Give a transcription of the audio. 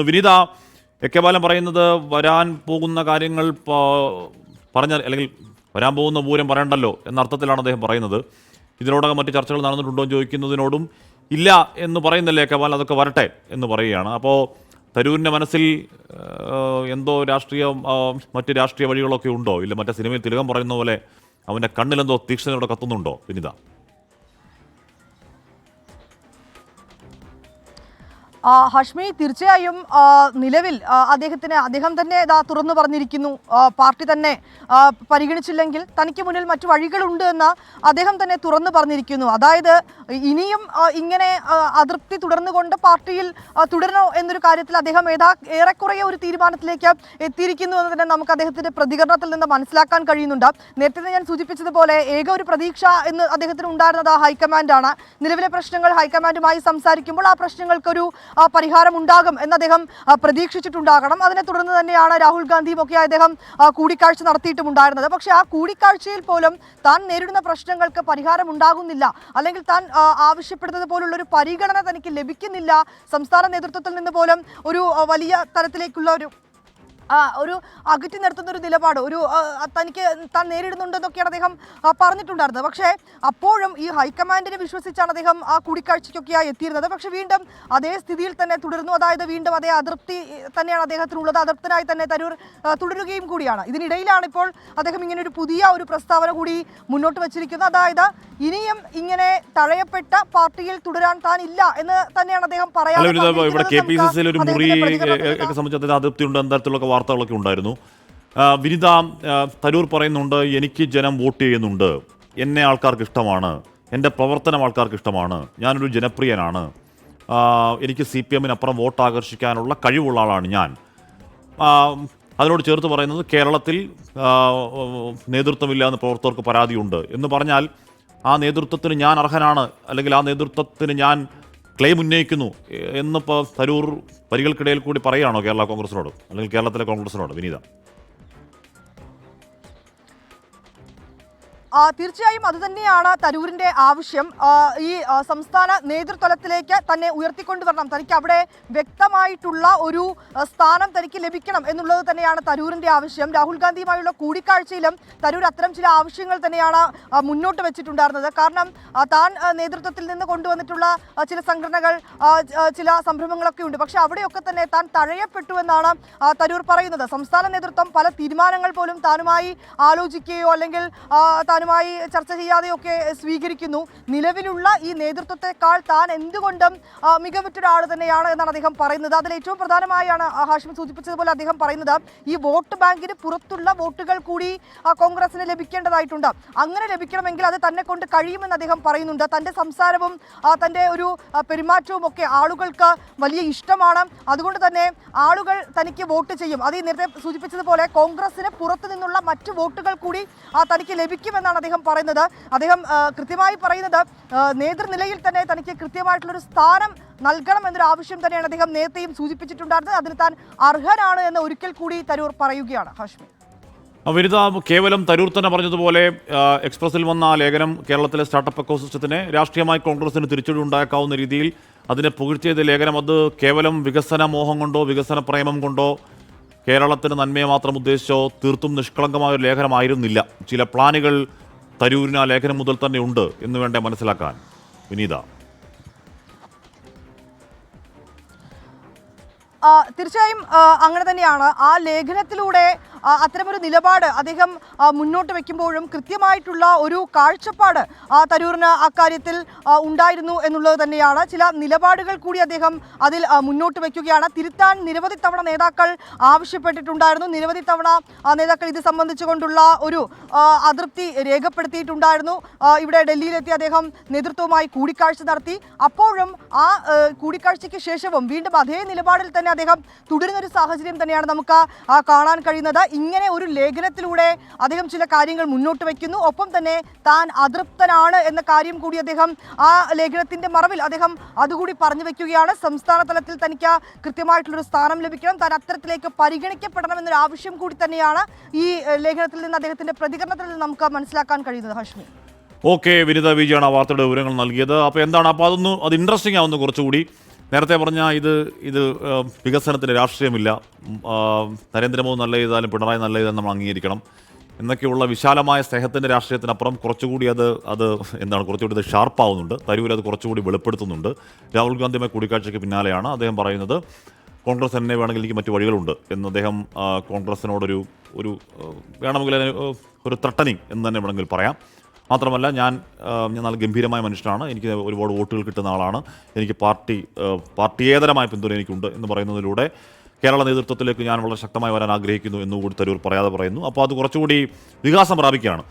വിനീത, എക്കെ ബാലൻ പറയുന്നത് വരാൻ പോകുന്ന കാര്യങ്ങൾ പറഞ്ഞാൽ അല്ലെങ്കിൽ വരാൻ പോകുന്ന പൂരം പറയണ്ടല്ലോ എന്ന അർത്ഥത്തിലാണ് അദ്ദേഹം പറയുന്നത്. ഇതിനോടകം മറ്റ് ചർച്ചകൾ നടന്നിട്ടുണ്ടോ എന്ന് ചോദിക്കുന്നതിനോടും ഇല്ല എന്ന് പറയുന്നില്ലേ എക്കെ ബാലൻ, അതൊക്കെ വരട്ടെ എന്ന് പറയുകയാണ്. അപ്പോൾ തരൂരിൻ്റെ മനസ്സിൽ എന്തോ മറ്റ് രാഷ്ട്രീയ വഴികളൊക്കെ ഉണ്ടോ? ഇല്ല മറ്റേ സിനിമയിൽ തിലകം പറയുന്ന പോലെ അവൻ്റെ കണ്ണിലെന്തോ തീക്ഷ്ണതയോടെ കത്തുന്നുണ്ടോ വിനീത? ഹഷ്മി, തീർച്ചയായും നിലവിൽ അദ്ദേഹം തന്നെ തുറന്നു പറഞ്ഞിരിക്കുന്നു. പാർട്ടി തന്നെ പരിഗണിച്ചില്ലെങ്കിൽ തനിക്ക് മുന്നിൽ മറ്റു വഴികളുണ്ട് എന്ന് അദ്ദേഹം തന്നെ തുറന്നു പറഞ്ഞിരിക്കുന്നു. അതായത് ഇനിയും ഇങ്ങനെ അതൃപ്തി തുടർന്നുകൊണ്ട് പാർട്ടിയിൽ തുടരണോ എന്നൊരു കാര്യത്തിൽ അദ്ദേഹം ഏറെക്കുറെ ഒരു തീരുമാനത്തിലേക്ക് എത്തിയിരിക്കുന്നു എന്ന് തന്നെ നമുക്ക് അദ്ദേഹത്തിന്റെ പ്രതികരണത്തിൽ നിന്ന് മനസ്സിലാക്കാൻ കഴിയുന്നുണ്ട്. നേരത്തെ ഞാൻ സൂചിപ്പിച്ചതുപോലെ ഏക ഒരു പ്രതീക്ഷ എന്ന് അദ്ദേഹത്തിന് ഉണ്ടായിരുന്നത് ഹൈക്കമാൻഡാണ്. നിലവിലെ പ്രശ്നങ്ങൾ ഹൈക്കമാൻഡുമായി സംസാരിക്കുമ്പോൾ ആ പ്രശ്നങ്ങൾക്കൊരു പരിഹാരം ഉണ്ടാകും എന്ന് അദ്ദേഹം പ്രതീക്ഷിച്ചിട്ടുണ്ടാകണം. അതിനെ തുടർന്ന് തന്നെയാണ് രാഹുൽ ഗാന്ധിയും ഒക്കെ അദ്ദേഹം കൂടിക്കാഴ്ച നടത്തിയിട്ടുമുണ്ടായിരുന്നത്. പക്ഷേ ആ കൂടിക്കാഴ്ചയിൽ പോലും താൻ നേരിടുന്ന പ്രശ്നങ്ങൾക്ക് പരിഹാരം ഉണ്ടാകുന്നില്ല, അല്ലെങ്കിൽ താൻ ആവശ്യപ്പെടുന്നത് പോലുള്ളൊരു പരിഗണന തനിക്ക് ലഭിക്കുന്നില്ല. സംസ്ഥാന നേതൃത്വത്തിൽ നിന്ന് പോലും ഒരു വലിയ തരത്തിലേക്കുള്ള ഒരു അകറ്റി നിർത്തുന്ന ഒരു നിലപാട് തനിക്ക് താൻ നേരിടുന്നുണ്ടെന്നൊക്കെയാണ് അദ്ദേഹം പറഞ്ഞിട്ടുണ്ടായിരുന്നത്. പക്ഷേ അപ്പോഴും ഈ ഹൈക്കമാൻഡിനെ വിശ്വസിച്ചാണ് അദ്ദേഹം ആ കൂടിക്കാഴ്ചയ്ക്കൊക്കെയായി എത്തിയിരുന്നത്. പക്ഷേ വീണ്ടും അതേ സ്ഥിതിയിൽ തന്നെ തുടരുന്നു. അതായത് വീണ്ടും അതേ അതൃപ്തി തന്നെയാണ് അദ്ദേഹത്തിനുള്ളത്. അതൃപ്തനായി തന്നെ തരൂർ തുടരുകയും കൂടിയാണ്. ഇതിനിടയിലാണ് ഇപ്പോൾ അദ്ദേഹം ഇങ്ങനെ ഒരു പുതിയ ഒരു പ്രസ്താവന കൂടി മുന്നോട്ട് വച്ചിരിക്കുന്നത്. അതായത് ഇനിയും ഇങ്ങനെ തഴയപ്പെട്ട പാർട്ടിയിൽ തുടരാൻ താൻ ഇല്ല എന്ന് തന്നെയാണ് അദ്ദേഹം പറയാൻ വാർത്തകളൊക്കെ ഉണ്ടായിരുന്നു. വിനിത, തരൂർ പറയുന്നുണ്ട് എനിക്ക് ജനം വോട്ട് ചെയ്യുന്നുണ്ട്, എന്നെ ആൾക്കാർക്ക് ഇഷ്ടമാണ്, എൻ്റെ പ്രവർത്തനം ആൾക്കാർക്ക് ഇഷ്ടമാണ്, ഞാനൊരു ജനപ്രിയനാണ്, എനിക്ക് CPM വോട്ട് ആകർഷിക്കാനുള്ള കഴിവുള്ള ആളാണ് ഞാൻ. അതിനോട് ചേർത്ത് പറയുന്നത് കേരളത്തിൽ നേതൃത്വമില്ല എന്ന് പ്രവർത്തകർക്ക് പരാതിയുണ്ട് എന്ന് പറഞ്ഞാൽ ആ നേതൃത്വത്തിന് ഞാൻ അർഹനാണ്, അല്ലെങ്കിൽ ആ നേതൃത്വത്തിന് ഞാൻ ക്ലെയിം ഉന്നയിക്കുന്നു എന്നിപ്പോൾ തരൂർ വരികൾക്കിടയിൽ കൂടി പറയുകയാണോ കേരള കോൺഗ്രസിനോട് അല്ലെങ്കിൽ കേരളത്തിലെ കോൺഗ്രസിനോട് വിനീത? തീർച്ചയായും അതുതന്നെയാണ് തരൂരിന്റെ ആവശ്യം. ഈ സംസ്ഥാന നേതൃത്വത്തിലേക്ക് തന്നെ ഉയർത്തിക്കൊണ്ടുവരണം, തനിക്ക് അവിടെ വ്യക്തമായിട്ടുള്ള ഒരു സ്ഥാനം തനിക്ക് ലഭിക്കണം എന്നുള്ളത് തന്നെയാണ് തരൂരിന്റെ ആവശ്യം. രാഹുൽ ഗാന്ധിയുമായുള്ള കൂടിക്കാഴ്ചയിലും തരൂർ അത്തരം ചില ആവശ്യങ്ങൾ തന്നെയാണ് മുന്നോട്ട് വെച്ചിട്ടുണ്ടായിരുന്നത്. കാരണം താൻ നേതൃത്വത്തിൽ നിന്ന് കൊണ്ടുവന്നിട്ടുള്ള ചില സംഘടനകൾ, ചില സംരംഭങ്ങളൊക്കെ ഉണ്ട്. പക്ഷെ അവിടെയൊക്കെ തന്നെ താൻ തഴയപ്പെട്ടു എന്നാണ് തരൂർ പറയുന്നത്. സംസ്ഥാന നേതൃത്വം പല തീരുമാനങ്ങൾ പോലും താനുമായി ആലോചിക്കുകയോ അല്ലെങ്കിൽ താനുമായി ചർച്ച ചെയ്യാതെയൊക്കെ സ്വീകരിക്കുന്നു. നിലവിലുള്ള ഈ നേതൃത്വത്തെക്കാൾ താൻ എന്തുകൊണ്ടും മികവുറ്റൊരാൾ തന്നെയാണ് എന്നാണ് അദ്ദേഹം പറയുന്നത്. അതിൽ ഏറ്റവും പ്രധാനമായാണ് ഹാഷ്മി സൂചിപ്പിച്ചതുപോലെ അദ്ദേഹം പറയുന്നത് ഈ വോട്ട് ബാങ്കിന് പുറത്തുള്ള വോട്ടുകൾ കൂടി കോൺഗ്രസിന് ലഭിക്കേണ്ടതായിട്ടുണ്ട്. അങ്ങനെ ലഭിക്കണമെങ്കിൽ അത് തന്നെ കൊണ്ട് കഴിയുമെന്ന് അദ്ദേഹം പറയുന്നുണ്ട്. തൻ്റെ സംസാരവും തൻ്റെ ഒരു പെരുമാറ്റവും ഒക്കെ ആളുകൾക്ക് വലിയ ഇഷ്ടമാണ്. അതുകൊണ്ട് തന്നെ ആളുകൾ തനിക്ക് വോട്ട് ചെയ്യും. അത് ഈ നേരത്തെ സൂചിപ്പിച്ചതുപോലെ കോൺഗ്രസിന് പുറത്തു നിന്നുള്ള മറ്റു വോട്ടുകൾ കൂടി തനിക്ക് ലഭിക്കുമെന്നാണ് അദ്ദേഹം പറയുന്നത്. അദ്ദേഹം കൃത്യമായി പറയുന്നത് നേതൃനിലയിൽ തന്നെ തനിക്ക് കൃത്യമായിട്ടുള്ളൊരു സ്ഥാനം നൽകണം എന്നൊരു ആവശ്യം തന്നെയാണ് അദ്ദേഹം നേരത്തെയും സൂചിപ്പിച്ചിട്ടുണ്ടായിരുന്നത്. അതിന് താൻ അർഹനാണ് എന്ന് ഒരിക്കൽ കൂടി തരൂർ പറയുകയാണ്. ഹാഷ്മി, വിനിത, കേവലം തരൂർ തന്നെ പറഞ്ഞതുപോലെ എക്സ്പ്രസിൽ വന്ന ആ ലേഖനം കേരളത്തിലെ സ്റ്റാർട്ടപ്പ് എക്കോസിസ്റ്റത്തിന് രാഷ്ട്രീയമായി കോൺഗ്രസിന് തിരിച്ചടി ഉണ്ടാക്കാവുന്ന രീതിയിൽ അതിനെ പുകഴ്ത്തിയത് ലേഖനം അത് കേവലം വികസന മോഹം കൊണ്ടോ വികസന പ്രേമം കൊണ്ടോ കേരളത്തിന് നന്മയെ മാത്രം ഉദ്ദേശിച്ചോ തീർത്തും നിഷ്കളങ്കമായ ഒരു ലേഖനമായിരുന്നില്ല. ചില പ്ലാനുകൾ തരൂരിന് ആ ലേഖനം മുതൽ തന്നെ ഉണ്ട് എന്ന് വേണ്ടേ മനസ്സിലാക്കാൻ വിനീത? തീർച്ചയായും അങ്ങനെ തന്നെയാണ്. ആ ലേഖനത്തിലൂടെ അത്തരമൊരു നിലപാട് അദ്ദേഹം മുന്നോട്ട് വയ്ക്കുമ്പോഴും കൃത്യമായിട്ടുള്ള ഒരു കാഴ്ചപ്പാട് തരൂരിന് അക്കാര്യത്തിൽ ഉണ്ടായിരുന്നു എന്നുള്ളത് തന്നെയാണ്. ചില നിലപാടുകൾ കൂടി അദ്ദേഹം അതിൽ മുന്നോട്ട് വയ്ക്കുകയാണ്. തിരുത്താൻ നിരവധി തവണ നേതാക്കൾ ആവശ്യപ്പെട്ടിട്ടുണ്ടായിരുന്നു. നിരവധി തവണ നേതാക്കൾ ഇത് സംബന്ധിച്ചുകൊണ്ടുള്ള ഒരു അതൃപ്തി രേഖപ്പെടുത്തിയിട്ടുണ്ടായിരുന്നു. ഇവിടെ ഡൽഹിയിലെത്തി അദ്ദേഹം നേതൃത്വവുമായി കൂടിക്കാഴ്ച നടത്തി. അപ്പോഴും ആ കൂടിക്കാഴ്ചയ്ക്ക് ശേഷവും വീണ്ടും അതേ നിലപാടിൽ തന്നെ അദ്ദേഹം തുടരുന്നൊരു സാഹചര്യം തന്നെയാണ് നമുക്ക് കാണാൻ കഴിയുന്നത്. ഇങ്ങനെ ഒരു ലേഖനത്തിലൂടെ അദ്ദേഹം ചില കാര്യങ്ങൾ മുന്നോട്ട് വയ്ക്കുന്നു. ഒപ്പം തന്നെ താൻ അതൃപ്തനാണ് എന്ന കാര്യം കൂടി അദ്ദേഹം ആ ലേഖനത്തിന്റെ മറവിൽ അദ്ദേഹം അതുകൂടി പറഞ്ഞു വെക്കുകയാണ്. സംസ്ഥാന തലത്തിൽ തനിക്ക് കൃത്യമായിട്ടുള്ളൊരു സ്ഥാനം ലഭിക്കണം, താൻ അത്തരത്തിലേക്ക് പരിഗണിക്കപ്പെടണം എന്നൊരു ആവശ്യം കൂടി തന്നെയാണ് ഈ ലേഖനത്തിൽ നിന്ന് അദ്ദേഹത്തിന്റെ പ്രതികരണത്തിൽ നിന്ന് നമുക്ക് മനസ്സിലാക്കാൻ കഴിയുന്നത്. ഹാഷ്മി, ഓക്കെ, വിനിത വിജയാണ് ആ വാർത്തയുടെ വിവരങ്ങൾ നൽകിയത്. അപ്പോൾ എന്താണ്, അപ്പോൾ അത് ഇൻട്രസ്റ്റിംഗ് ആവുന്നു കുറച്ചുകൂടി. നേരത്തെ പറഞ്ഞ ഇത് വികസനത്തിന് രാഷ്ട്രീയമില്ല. നരേന്ദ്രമോദി നല്ല ചെയ്താലും പിണറായി നല്ല ചെയ്താലും നമ്മൾ അംഗീകരിക്കണം എന്നൊക്കെയുള്ള വിശാലമായ സ്നേഹത്തിൻ്റെ രാഷ്ട്രീയത്തിനപ്പുറം കുറച്ചുകൂടി അത് എന്താണ് കുറച്ചുകൂടി ഇത് ഷാർപ്പാവുന്നുണ്ട്. തരൂർ അത് കുറച്ചുകൂടി വെളിപ്പെടുത്തുന്നുണ്ട്. രാഹുൽ ഗാന്ധിയുമായി കൂടിക്കാഴ്ചയ്ക്ക് പിന്നാലെയാണ് അദ്ദേഹം പറയുന്നത് കോൺഗ്രസ് എന്നെ വേണമെങ്കിൽ എനിക്ക് മറ്റു വഴികളുണ്ട് എന്ന് അദ്ദേഹം കോൺഗ്രസിനോടൊരു വേണമെങ്കിൽ ഒരു ത്രട്ടനിങ് എന്ന് തന്നെ വേണമെങ്കിൽ പറയാം. മാത്രമല്ല ഞാൻ നല്ല ഗംഭീരമായ മനുഷ്യനാണ്, എനിക്ക് ഒരുപാട് വോട്ടുകൾ കിട്ടുന്ന ആളാണ്, എനിക്ക് പാർട്ടിയേതരമായ പിന്തുണ എനിക്കുണ്ട് എന്ന് പറയുന്നതിലൂടെ കേരള നേതൃത്വത്തിലേക്ക് ഞാൻ വളരെ ശക്തമായി വരാൻ ആഗ്രഹിക്കുന്നു എന്നുകൂടി തരൂർ പറയാതെ പറയുന്നു. അപ്പോൾ അത് കുറച്ചുകൂടി വികാസം പ്രാപിക്കുകയാണ്.